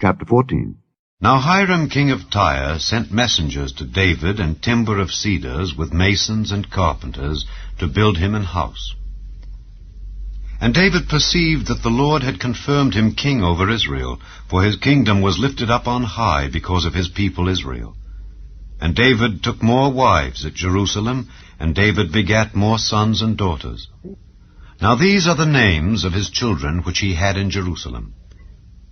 Chapter 14. Now Hiram king of Tyre sent messengers to David and timber of cedars with masons and carpenters to build him an house. And David perceived that the Lord had confirmed him king over Israel, for his kingdom was lifted up on high because of his people Israel. And David took more wives at Jerusalem, and David begat more sons and daughters. Now these are the names of his children which he had in Jerusalem: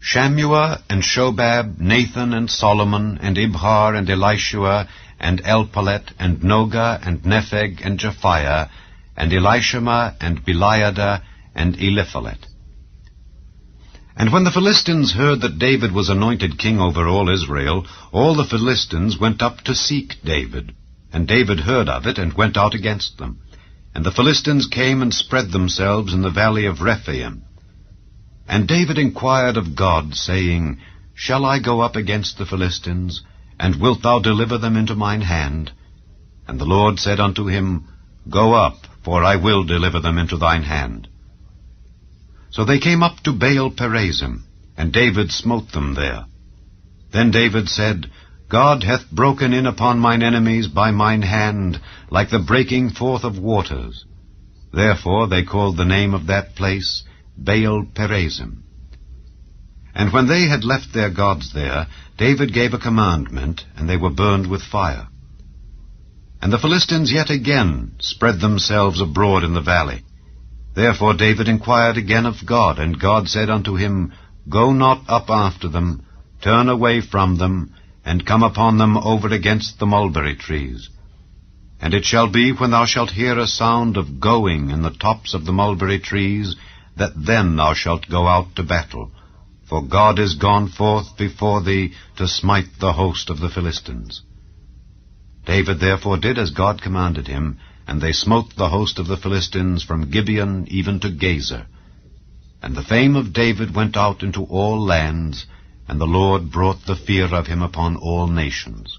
Shammua and Shobab, Nathan and Solomon, and Ibhar and Elishua, and Elpalet, and Noga, and Nepheg, and Japhiah, and Elishama, and Beliada, and Eliphalet. And when the Philistines heard that David was anointed king over all Israel, all the Philistines went up to seek David. And David heard of it, and went out against them. And the Philistines came and spread themselves in the valley of Rephaim. And David inquired of God, saying, Shall I go up against the Philistines, and wilt thou deliver them into mine hand? And the Lord said unto him, Go up, for I will deliver them into thine hand. So they came up to Baal-perazim, and David smote them there. Then David said, God hath broken in upon mine enemies by mine hand, like the breaking forth of waters. Therefore they called the name of that place Baal-perazim. And when they had left their gods there, David gave a commandment, and they were burned with fire. And the Philistines yet again spread themselves abroad in the valley. Therefore David inquired again of God, and God said unto him, Go not up after them, turn away from them, and come upon them over against the mulberry trees. And it shall be, when thou shalt hear a sound of going in the tops of the mulberry trees, that then thou shalt go out to battle. For God is gone forth before thee to smite the host of the Philistines. David therefore did as God commanded him, and they smote the host of the Philistines from Gibeon even to Gazer. And the fame of David went out into all lands, and the Lord brought the fear of him upon all nations.